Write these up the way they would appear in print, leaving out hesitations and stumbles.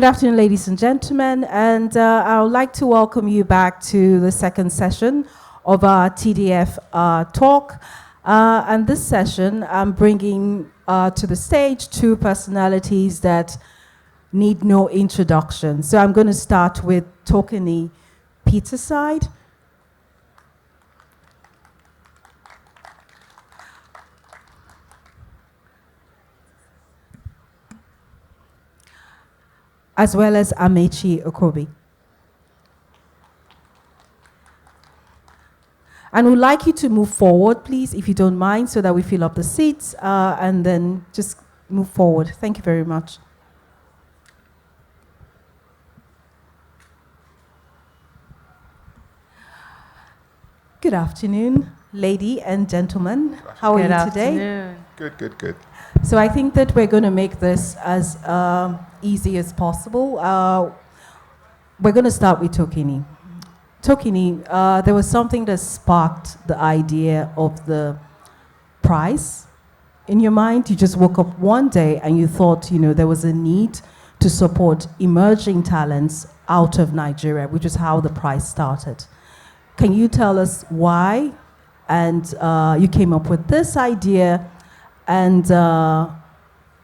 Good afternoon, ladies and gentlemen, and I would like to welcome you back to the second session of our TDF talk. And this session, I'm bringing to the stage two personalities that need no introduction. So I'm going to start with Tokini Peterside. As well as Amechi Okobi. And we'd like you to move forward, please, if you don't mind, so that we fill up the seats, and then just move forward. Thank you very much. Good afternoon, lady and gentlemen. How are you today? Good. So I think that we're going to make this as easy as possible. We're going to start with Tokini. Tokini, there was something that sparked the idea of the prize in your mind. You just woke up one day and you thought, there was a need to support emerging talents out of Nigeria, which is how the prize started. Can you tell us why? And you came up with this idea, and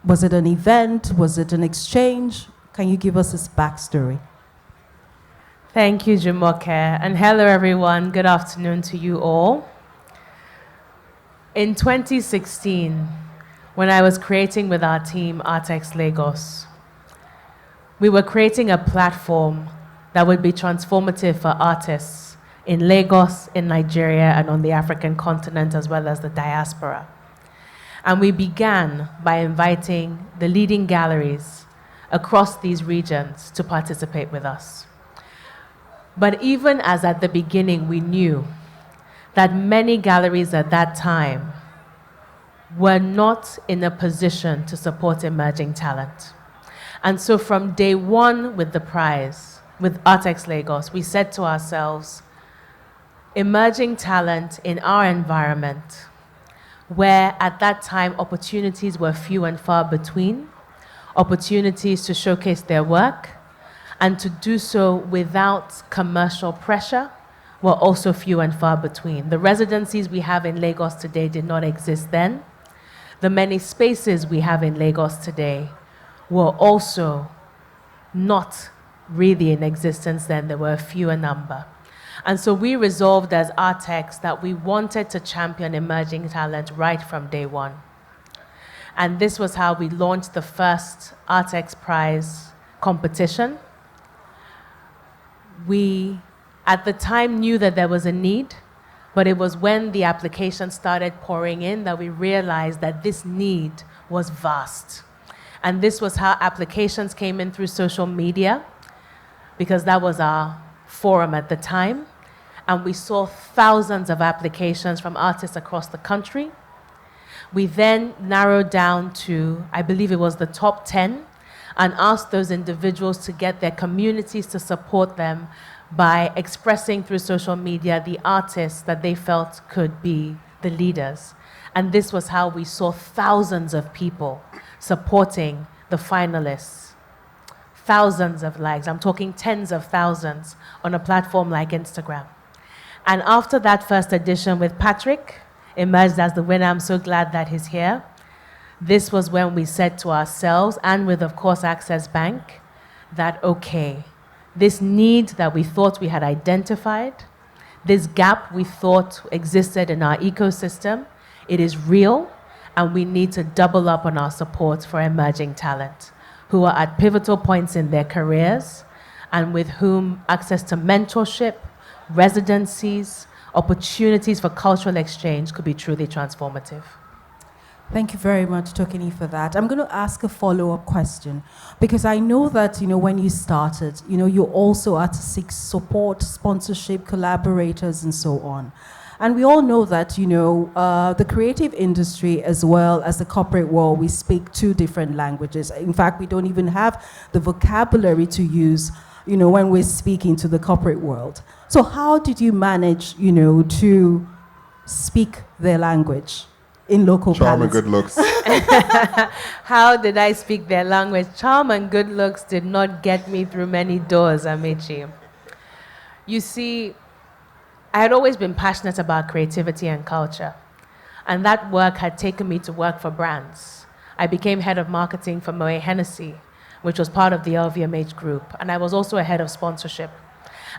was it an event? Was it an exchange? Can you give us this backstory? Thank you, Jumoke. And hello, everyone. Good afternoon to you all. In 2016, when I was creating with our team Artex Lagos, we were creating a platform that would be transformative for artists in Lagos, in Nigeria, and on the African continent, as well as the diaspora. And we began by inviting the leading galleries across these regions to participate with us. But even as at the beginning, we knew that many galleries at that time were not in a position to support emerging talent. And so from day one with the prize, with Artex Lagos, we said to ourselves, emerging talent in our environment, where at that time opportunities were few and far between, opportunities to showcase their work, and to do so without commercial pressure were also few and far between. The residencies we have in Lagos today did not exist then. The many spaces we have in Lagos today were also not really in existence then. There were a fewer number. And so we resolved as Artex that we wanted to champion emerging talent right from day one. And this was how we launched the first Artex Prize competition. We, at the time, knew that there was a need, but it was when the applications started pouring in that we realized that this need was vast. And this was how applications came in through social media, because that was our forum at the time. And we saw thousands of applications from artists across the country. We then narrowed down to, I believe it was the top 10, and asked those individuals to get their communities to support them by expressing through social media the artists that they felt could be the leaders. And this was how we saw thousands of people supporting the finalists. Thousands of likes, I'm talking tens of thousands on a platform like Instagram. And after that first edition with Patrick, emerged as the winner, I'm so glad that he's here. This was when we said to ourselves, and with, of course, Access Bank, that, okay, this need that we thought we had identified, this gap we thought existed in our ecosystem, it is real, and we need to double up on our support for emerging talent who are at pivotal points in their careers and with whom access to mentorship, residencies, opportunities for cultural exchange could be truly transformative. Thank you very much, Tokini, for that. I'm going to ask a follow-up question, because I know that, when you started, you also had to seek support, sponsorship, collaborators, and so on. And we all know that, the creative industry as well as the corporate world, we speak two different languages. In fact, we don't even have the vocabulary to use, when we're speaking to the corporate world. So how did you manage, to speak their language? in local Charm and parlance. good looks. How did I speak their language? Charm and good looks did not get me through many doors, Amechi. You see, I had always been passionate about creativity and culture, and that work had taken me to work for brands. I became head of marketing for Moët Hennessy, which was part of the LVMH group, and I was also a head of sponsorship.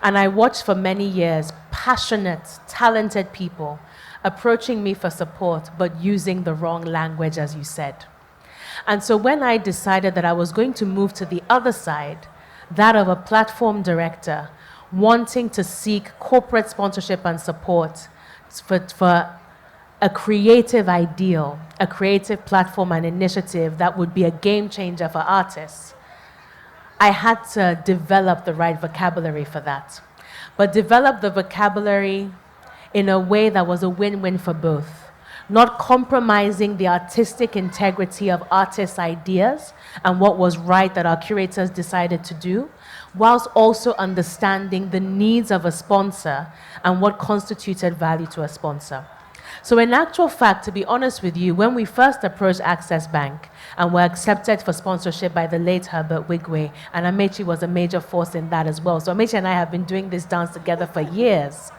And I watched for many years passionate, talented people approaching me for support, but using the wrong language, as you said. And so when I decided that I was going to move to the other side, that of a platform director, wanting to seek corporate sponsorship and support for a creative ideal, a creative platform and initiative that would be a game changer for artists, I had to develop the right vocabulary for that. But develop the vocabulary in a way that was a win-win for both, not compromising the artistic integrity of artists' ideas and what was right that our curators decided to do, whilst also understanding the needs of a sponsor and what constituted value to a sponsor. So in actual fact, to be honest with you, when we first approached Access Bank and were accepted for sponsorship by the late Herbert Wigwe, and Amechi was a major force in that as well. So Amechi and I have been doing this dance together for years.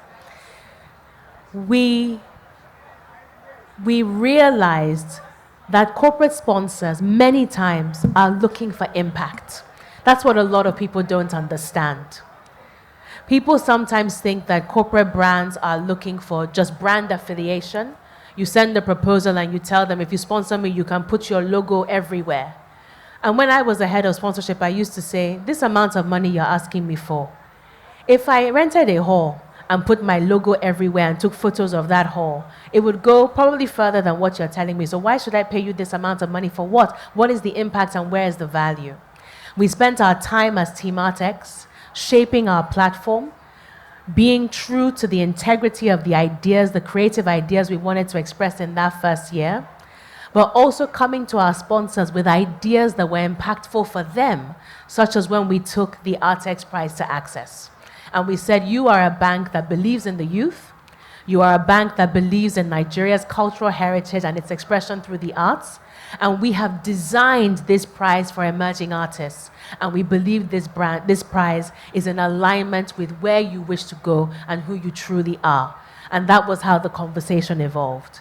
We realized that corporate sponsors many times are looking for impact. That's what a lot of people don't understand. People sometimes think that corporate brands are looking for just brand affiliation. You send a proposal and you tell them, if you sponsor me, you can put your logo everywhere. And when I was the head of sponsorship, I used to say, this amount of money you're asking me for, if I rented a hall and put my logo everywhere and took photos of that hall, it would go probably further than what you're telling me. So why should I pay you this amount of money for what? What is the impact and where is the value? We spent our time as Team Artex shaping our platform, being true to the integrity of the ideas, the creative ideas we wanted to express in that first year, but also coming to our sponsors with ideas that were impactful for them, such as when we took the Artex Prize to Access. And we said, you are a bank that believes in the youth, you are a bank that believes in Nigeria's cultural heritage and its expression through the arts, and we have designed this prize for emerging artists. And we believe this prize is in alignment with where you wish to go and who you truly are. And that was how the conversation evolved.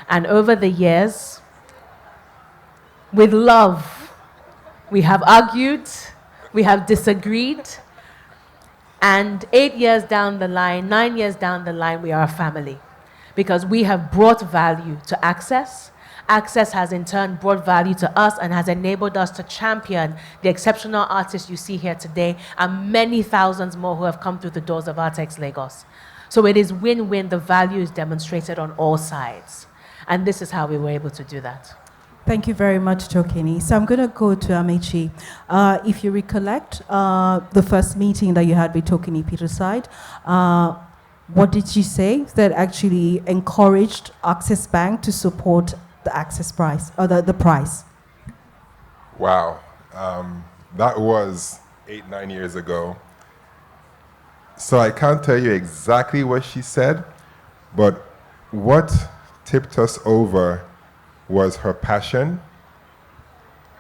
And over the years, with love, we have argued, we have disagreed, and 8 years down the line, 9 years down the line, we are a family. Because we have brought value to Access. Access has in turn brought value to us and has enabled us to champion the exceptional artists you see here today and many thousands more who have come through the doors of Artex Lagos. So it is win-win. The value is demonstrated on all sides. And this is how we were able to do that. Thank you very much, Tokini. So I'm going to go to Amechi. If you recollect the first meeting that you had with Tokini Peterside, what did you say that actually encouraged Access Bank to support the Access Prize, or the prize? Wow. That was 8-9 years ago. So I can't tell you exactly what she said, but what tipped us over was her passion,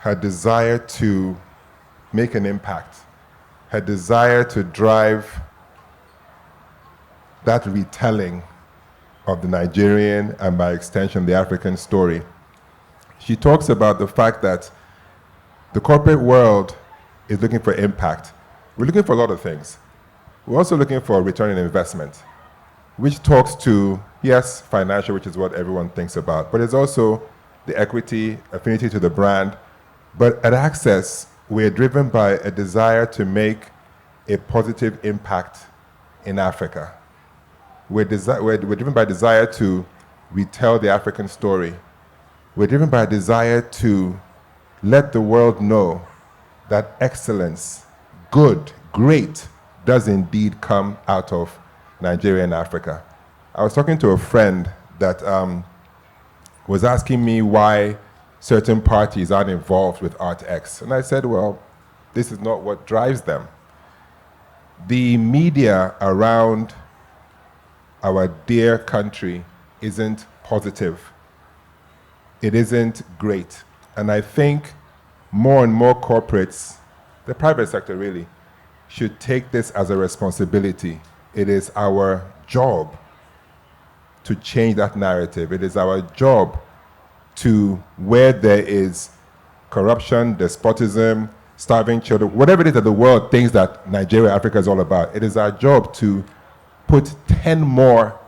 her desire to make an impact, her desire to drive that retelling of the Nigerian and by extension the African story. She talks about the fact that the corporate world is looking for impact. We're looking for a lot of things. We're also looking for a return on investment, which talks to, yes, financial, which is what everyone thinks about, but it's also the equity, affinity to the brand. But at Access, we're driven by a desire to make a positive impact in Africa. We're driven by a desire to retell the African story. We're driven by a desire to let the world know that excellence, good, great, does indeed come out of Nigeria and Africa. I was talking to a friend that was asking me why certain parties aren't involved with ArtX. And I said, well, this is not what drives them. The media around our dear country isn't positive. it isn't great. And I think more and more corporates, the private sector really, should take this as a responsibility. It is our job to change that narrative. It is our job to, where there is corruption, despotism, starving children, whatever it is that the world thinks that Nigeria, Africa is all about, it is our job to put 10 more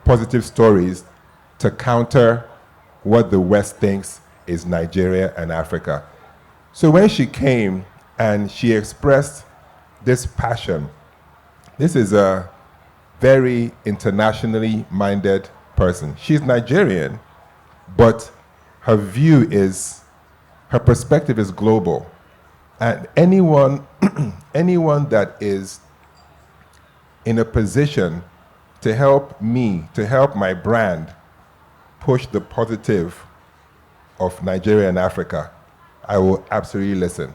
positive stories to counter what the West thinks is Nigeria and Africa. So when she came and she expressed this passion, this is a very internationally minded person. She's Nigerian, but her view is, her perspective is global. And anyone, anyone that is in a position to help me, to help my brand push the positive of Nigeria and Africa, I will absolutely listen.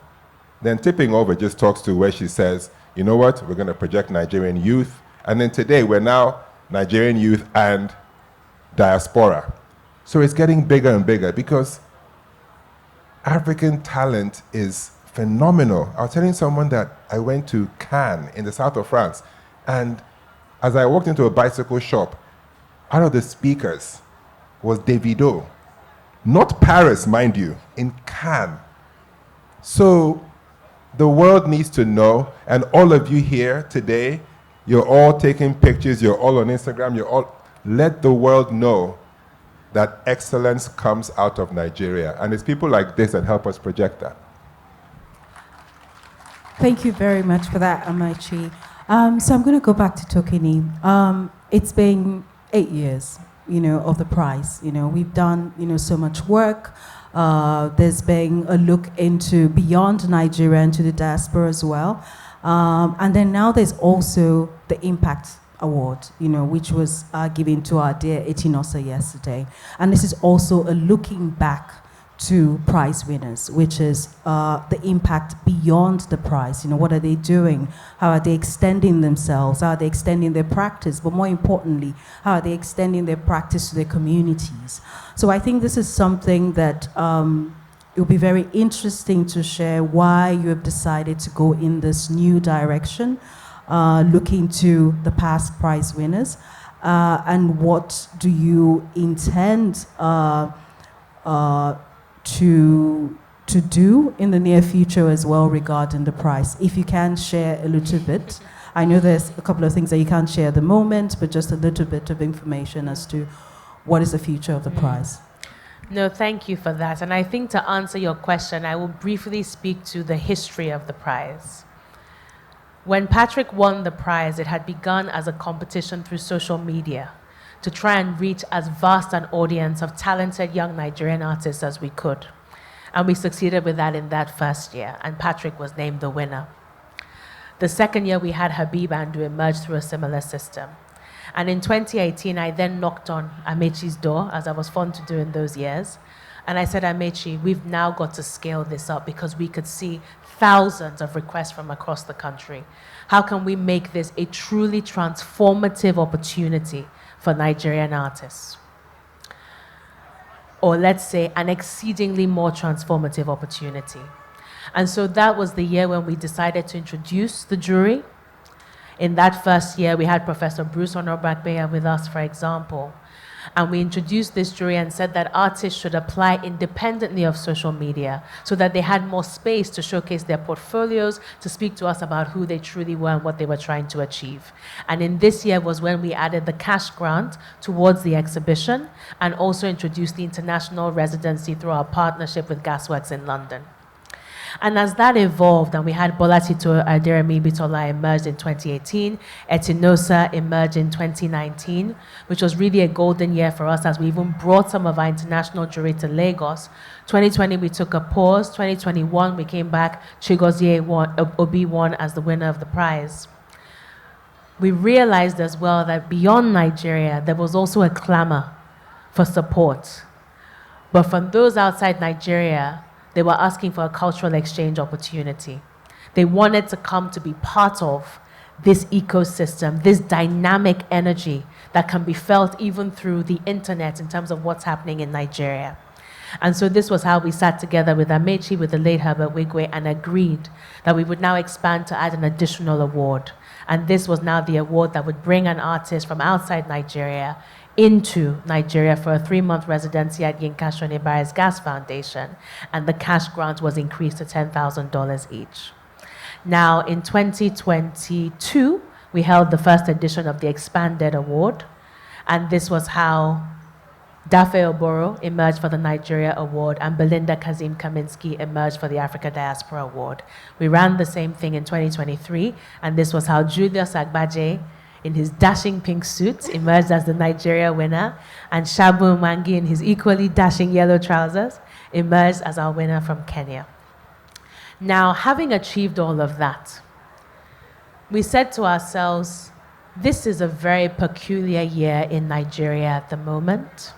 Then tipping over just talks to where she says, you know what, we're going to project Nigerian youth. And then today we're now Nigerian youth and diaspora. So it's getting bigger and bigger because African talent is phenomenal. I was telling someone that I went to Cannes in the south of France, and as I walked into a bicycle shop, out of the speakers was Davido. Not Paris, mind you, in Cannes. So the world needs to know, and all of you here today, you're all taking pictures, you're all on Instagram, let the world know that excellence comes out of Nigeria. And it's people like this that help us project that. Thank you very much for that, Amachi. So I'm going to go back to Tokini. It's been 8 years, of the prize. We've done, so much work. There's been a look into beyond Nigeria and to the diaspora as well. And then now there's also the Impact Award, which was given to our dear Etinosa yesterday. And this is also a looking back to prize winners, which is the impact beyond the prize. What are they doing? How are they extending themselves? How are they extending their practice? But more importantly, how are they extending their practice to their communities? So I think this is something that it will be very interesting to share why you have decided to go in this new direction, looking to the past prize winners, and what do you intend to do in the near future as well regarding the prize. If you can share a little bit. I know there's a couple of things that you can't share at the moment, but just a little bit of information as to what is the future of the prize. No, thank you for that. And I think to answer your question, I will briefly speak to the history of the prize. When Patrick won the prize, it had begun as a competition through social media to try and reach as vast an audience of talented young Nigerian artists as we could. And we succeeded with that in that first year, and Patrick was named the winner. The second year, we had Habib and who emerged through a similar system. And in 2018, I then knocked on Amechi's door, as I was fond to do in those years. And I said, Amechi, we've now got to scale this up because we could see thousands of requests from across the country. How can we make this a truly transformative opportunity for Nigerian artists? Or let's say an exceedingly more transformative opportunity. And so that was the year when we decided to introduce the jury. In that first year, we had Professor Bruce Onobakbeya with us, for example. And we introduced this jury and said that artists should apply independently of social media so that they had more space to showcase their portfolios, to speak to us about who they truly were and what they were trying to achieve. And in this year was when we added the cash grant towards the exhibition and also introduced the international residency through our partnership with Gasworks in London. And as that evolved, and we had Bolatito Aderemi Bitola emerged in 2018, Etinosa emerged in 2019, which was really a golden year for us as we even brought some of our international jury to Lagos. 2020, we took a pause. 2021, we came back. Chigozie Obi won as the winner of the prize. We realized as well that beyond Nigeria, there was also a clamor for support. But from those outside Nigeria, they were asking for a cultural exchange opportunity. They wanted to come to be part of this ecosystem, this dynamic energy that can be felt even through the internet in terms of what's happening in Nigeria. And so this was how we sat together with Amechi, with the late Herbert Wigwe, and agreed that we would now expand to add an additional award. And this was now the award that would bring an artist from outside Nigeria into Nigeria for a 3-month residency at Yinka Shonibare's Gas Foundation. And the cash grant was increased to $10,000 each. Now, in 2022, we held the first edition of the expanded award. And this was how Dafe Oboro emerged for the Nigeria Award, and Belinda Kazim Kaminsky emerged for the Africa Diaspora Award. We ran the same thing in 2023, and this was how Julius Agbaje, in his dashing pink suit, emerged as the Nigeria winner, and Shabu Mangi, in his equally dashing yellow trousers, emerged as our winner from Kenya. Now, having achieved all of that, we said to ourselves, this is a very peculiar year in Nigeria at the moment.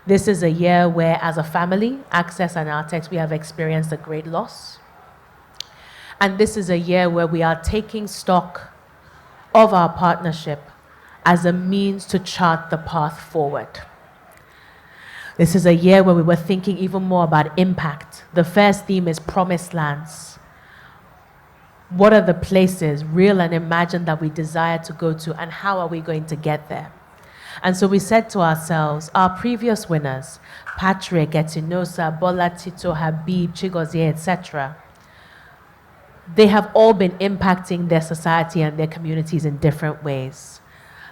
This is a year where, as a family, Access and Artex, we have experienced a great loss. And this is a year where we are taking stock of our partnership as a means to chart the path forward. This is a year where we were thinking even more about impact. The first theme is Promised Lands. What are the places, real and imagined, that we desire to go to, and how are we going to get there? And so we said to ourselves, our previous winners, Patrick, Etinosa, Bola, Tito, Habib, Chigozie, etc., they have all been impacting their society and their communities in different ways.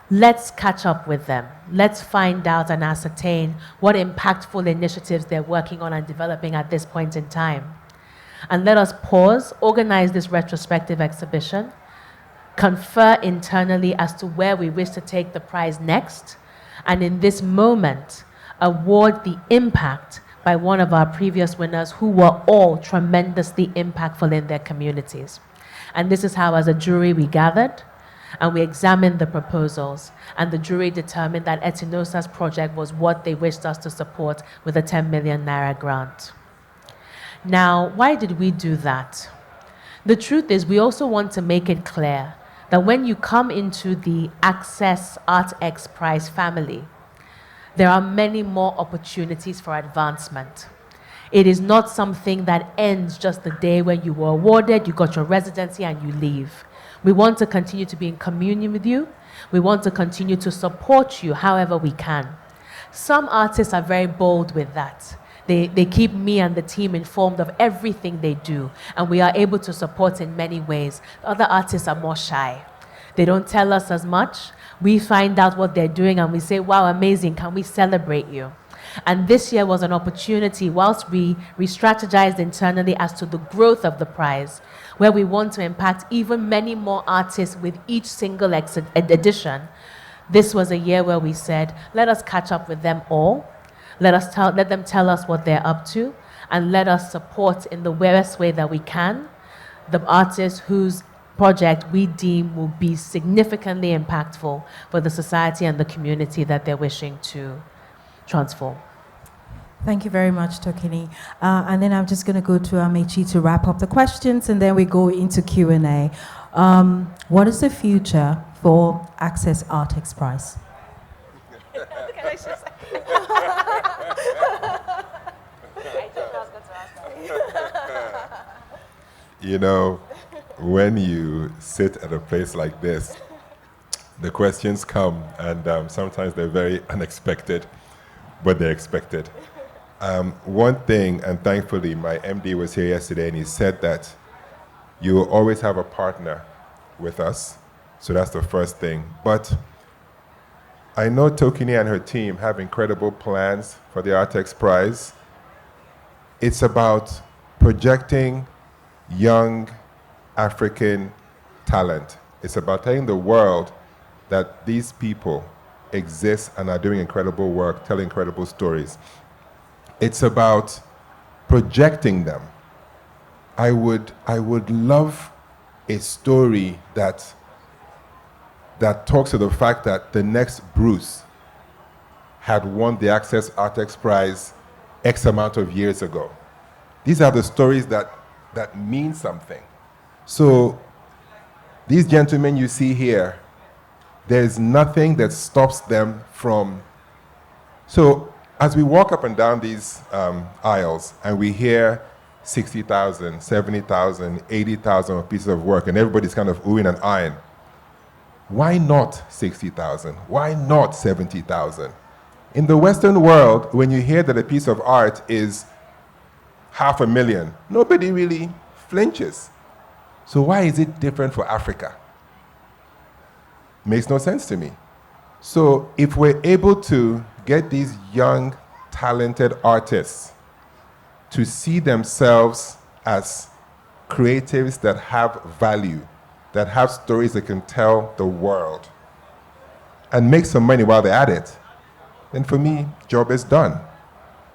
Let's catch up with them. Let's find out and ascertain what impactful initiatives they're working on and developing at this point in time. And let us pause, organize this retrospective exhibition, confer internally as to where we wish to take the prize next, and in this moment, award the impact by one of our previous winners who were all tremendously impactful in their communities. And this is how, as a jury, we gathered and we examined the proposals, and the jury determined that Etinosa's project was what they wished us to support with a 10 million naira grant. Now, why did we do that? The truth is, we also want to make it clear that when you come into the Access ArtX Prize family, there are many more opportunities for advancement. It is not something that ends just the day when you were awarded, you got your residency, and you leave. We want to continue to be in communion with you. We want to continue to support you however we can. Some artists are very bold with that. They keep me and the team informed of everything they do, and we are able to support in many ways. Other artists are more shy. They don't tell us as much. We find out what they're doing and we say, wow, amazing, can we celebrate you? And this year was an opportunity, whilst we re-strategized internally as to the growth of the prize, where we want to impact even many more artists with each single edition. This was a year where we said, let us catch up with them all. Let them tell us what they're up to, and let us support in the best way that we can the artists whose project we deem will be significantly impactful for the society and the community that they're wishing to transform. Thank you very much, Tokini. And then I'm just going to go to Amechi to wrap up the questions, and then we go into Q&A. What is the future for Access ArtX Prize? You know, when you sit at a place like this, the questions come, and sometimes they're very unexpected, but they're expected. One thing, and thankfully my MD was here yesterday, and he said that you will always have a partner with us. So that's the first thing. But I know Tokini and her team have incredible plans for the Artex Prize. It's about projecting young African talent. It's about telling the world that these people exist and are doing incredible work, telling incredible stories. It's about projecting them. I would love a story that talks to the fact that the next Bruce had won the Access Artex Prize X amount of years ago. These are the stories that mean something. So These gentlemen you see here, there's nothing that stops them from. So as we walk up and down these aisles and we hear 60,000, 70,000, 80,000 pieces of work and everybody's kind of oohing and eyeing, why not 60,000? Why not 70,000? In the Western world, when you hear that a piece of art is 500,000, nobody really flinches. So why is it different for Africa? Makes no sense to me. So if we're able to get these young, talented artists to see themselves as creatives that have value, that have stories they can tell the world, and make some money while they're at it, then for me, job is done.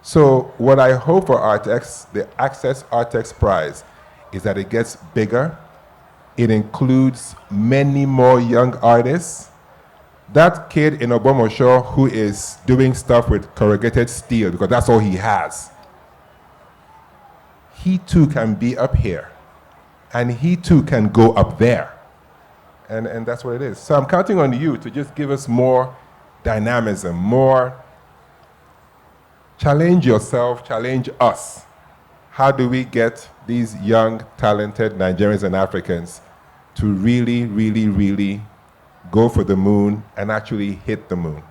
So what I hope for Artex, the Access Artex Prize, is that it gets bigger. It includes many more young artists. That kid in Obomosho who is doing stuff with corrugated steel, because that's all he has, he too can be up here. And he too can go up there. And that's what it is. So I'm counting on you to just give us more dynamism, more challenge yourself, challenge us. How do we get these young, talented Nigerians and Africans to really, really, really go for the moon and actually hit the moon?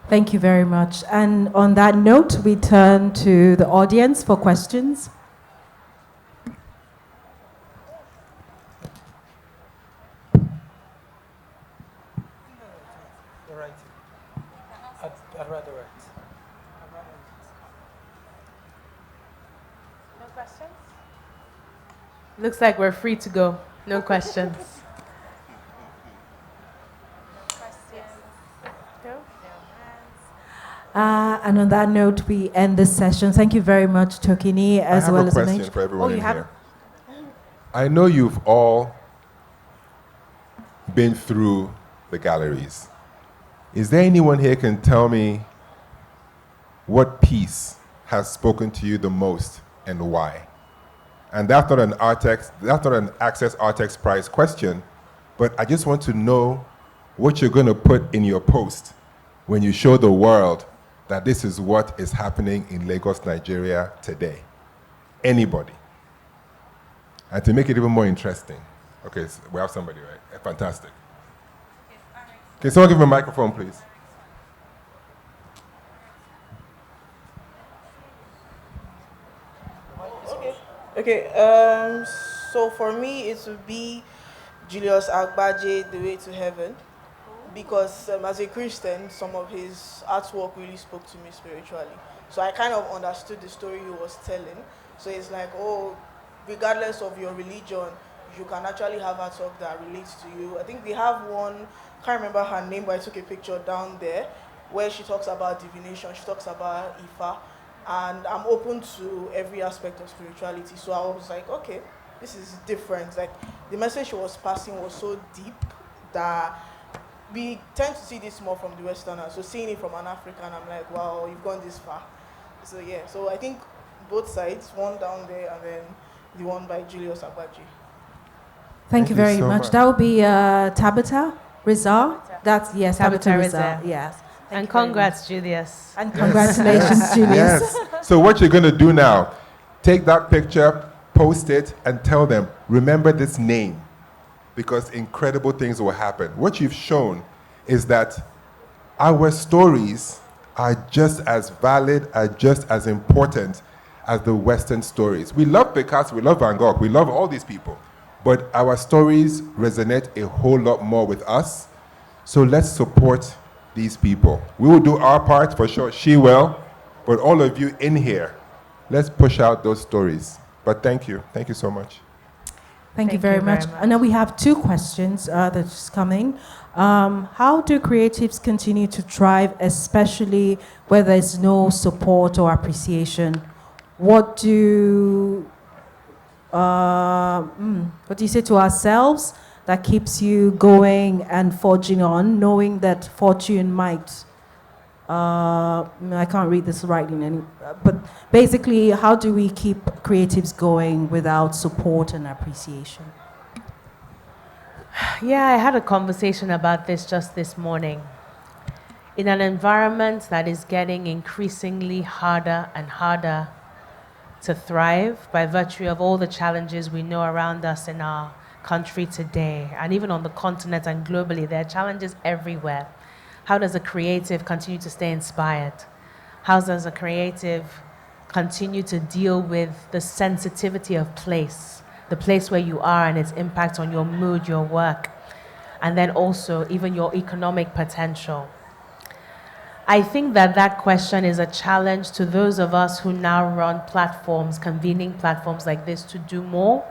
Thank you very much. And on that note, we turn to the audience for questions. I'd rather write. No questions? Looks like we're free to go. No questions. And on that note, we end this session. Thank you very much, Tokini, as well as I have a question for everyone you in have? here. I know you've all been through the galleries. Is there anyone here can tell me what piece has spoken to you the most and why? And that's not an Access Artex Prize question, but I just want to know what you're going to put in your post when you show the world that this is what is happening in Lagos, Nigeria today. Anybody. And to make it even more interesting. Okay, so we have somebody, right? Fantastic. Can someone give me a microphone, please? Okay, so for me, it would be Julius Agbaje, The Way to Heaven, because as a Christian, some of his artwork really spoke to me spiritually. So I kind of understood the story he was telling. So it's like, oh, regardless of your religion, you can actually have artwork that relates to you. I think we have one, can't remember her name, but I took a picture down there, where she talks about divination, she talks about Ifa, and I'm open to every aspect of spirituality. So I was like, okay, this is different. Like, the message she was passing was so deep that we tend to see this more from the Westerners. So seeing it from an African, I'm like, wow, you've gone this far. So yeah, so I think both sides, one down there and then the one by Julius Agbaje. Thank you very so much. much. That would be Tabitha Rizal. That's, yes, Tabitha Tabitha Rizal. Rizal. Yes. Thank And you very congrats, Julius. much. And congratulations, Julius. Yes. So what you're going to do now, take that picture, post it, and tell them, remember this name, because incredible things will happen. What you've shown is that our stories are just as valid, are just as important as the Western stories. We love Picasso, we love Van Gogh, we love all these people, but our stories resonate a whole lot more with us. So let's support these people. We will do our part for sure, she will, but all of you in here, let's push out those stories. But thank you so much. Thank you very much. And now we have two questions that's coming. How do creatives continue to thrive, especially where there's no support or appreciation? What do you say to ourselves that keeps you going and forging on, knowing that fortune might, I can't read this writing, but basically, how do we keep creatives going without support and appreciation? Yeah, I had a conversation about this just this morning. In an environment that is getting increasingly harder and harder to thrive by virtue of all the challenges we know around us in our country today, and even on the continent and globally, there are challenges everywhere. How does a creative continue to stay inspired? How does a creative continue to deal with the sensitivity of place, the place where you are and its impact on your mood, your work, and then also even your economic potential? I think that that question is a challenge to those of us who now run platforms, convening platforms like this, to do more.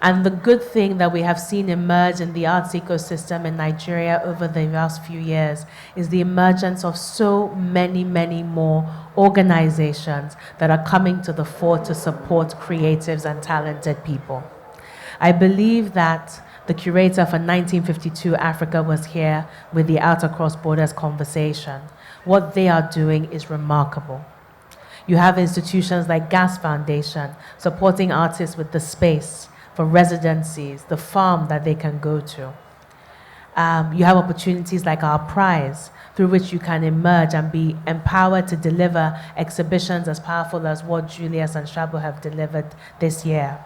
And the good thing that we have seen emerge in the arts ecosystem in Nigeria over the last few years is the emergence of so many, many more organizations that are coming to the fore to support creatives and talented people. I believe that the curator for 1952 Africa was here with the Out Across Borders conversation. What they are doing is remarkable. You have institutions like Gas Foundation supporting artists with the space for residencies, the farm that they can go to. You have opportunities like our prize, through which you can emerge and be empowered to deliver exhibitions as powerful as what Julius and Shabo have delivered this year.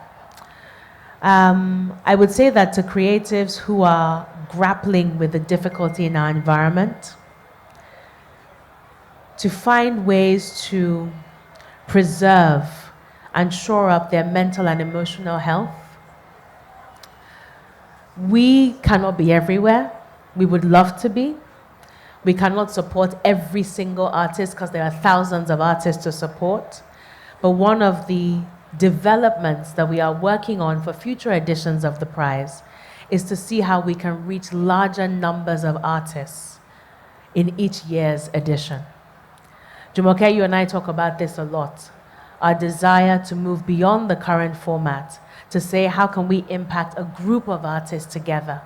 I would say that to creatives who are grappling with the difficulty in our environment, to find ways to preserve and shore up their mental and emotional health. We cannot be everywhere. We would love to be. We cannot support every single artist because there are thousands of artists to support. But one of the developments that we are working on for future editions of the prize is to see how we can reach larger numbers of artists in each year's edition. Jumoke, you and I talk about this a lot. Our desire to move beyond the current format, to say how can we impact a group of artists together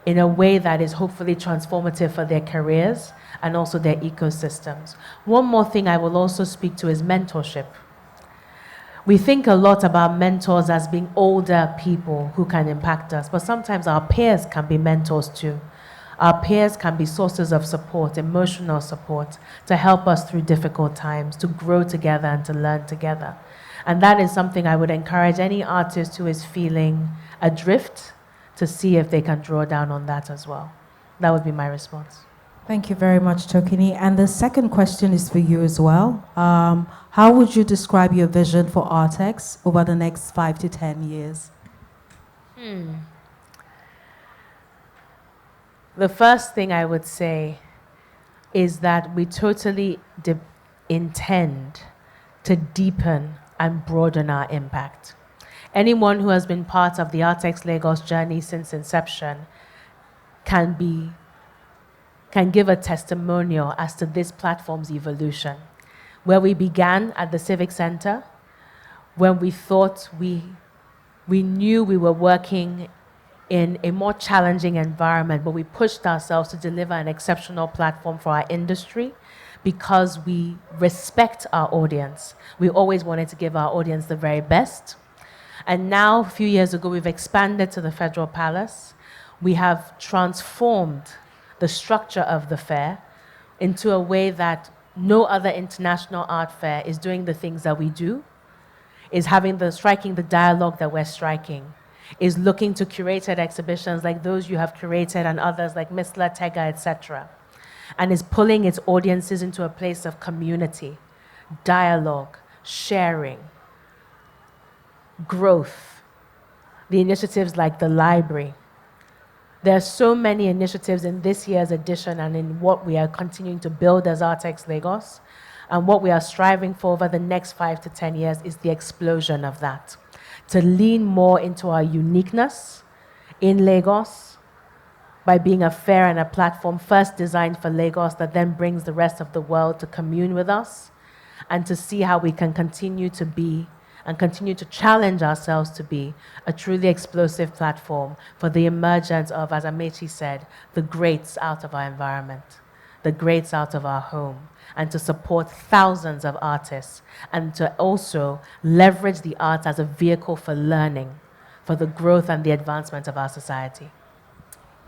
in a way that is hopefully transformative for their careers and also their ecosystems. One more thing I will also speak to is mentorship. We think a lot about mentors as being older people who can impact us, but sometimes our peers can be mentors too. Our peers can be sources of support, emotional support, to help us through difficult times, to grow together and to learn together. And that is something I would encourage any artist who is feeling adrift to see if they can draw down on that as well. That would be my response. Thank you very much, Tokini. And the second question is for you as well. How would you describe your vision for Artex over the next 5 to 10 years? The first thing I would say is that we totally intend to deepen and broaden our impact. Anyone who has been part of the Artex Lagos journey since inception can give a testimonial as to this platform's evolution. Where we began at the Civic Center, when we thought we knew we were working in a more challenging environment, but we pushed ourselves to deliver an exceptional platform for our industry because we respect our audience. We always wanted to give our audience the very best. And now, a few years ago, we've expanded to the Federal Palace. We have transformed the structure of the fair into a way that no other international art fair is doing the things that we do, is striking the dialogue that we're striking, is looking to curated exhibitions like those you have curated and others like Misla, Tega, etc., and is pulling its audiences into a place of community, dialogue, sharing, growth. The initiatives like the library. There are so many initiatives in this year's edition and in what we are continuing to build as Artex Lagos. And what we are striving for over the next 5 to 10 years is the explosion of that. To lean more into our uniqueness in Lagos by being a fair and a platform first designed for Lagos that then brings the rest of the world to commune with us, and to see how we can continue to be and continue to challenge ourselves to be a truly explosive platform for the emergence of, as Amechi said, the greats out of our environment, the greats out of our home, and to support thousands of artists, and to also leverage the arts as a vehicle for learning for the growth and the advancement of our society.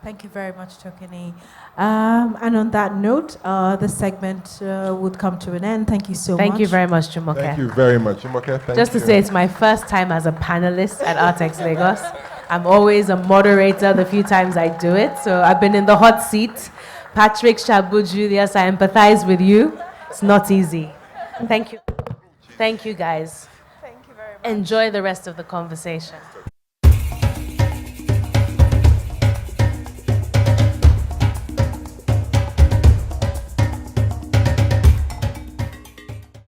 Thank you very much, Tokini. And on that note, the segment would come to an end. Thank you so much. Thank you very much, Jumoke. Thank you very much, Jumoke. Thank Just you. to say, it's my first time as a panelist at Artex Lagos. I'm always a moderator the few times I do it, so I've been in the hot seat. Patrick, Shabu, Julius, I empathize with you. It's not easy. Thank you. Thank you, guys. Thank you very much. Enjoy the rest of the conversation.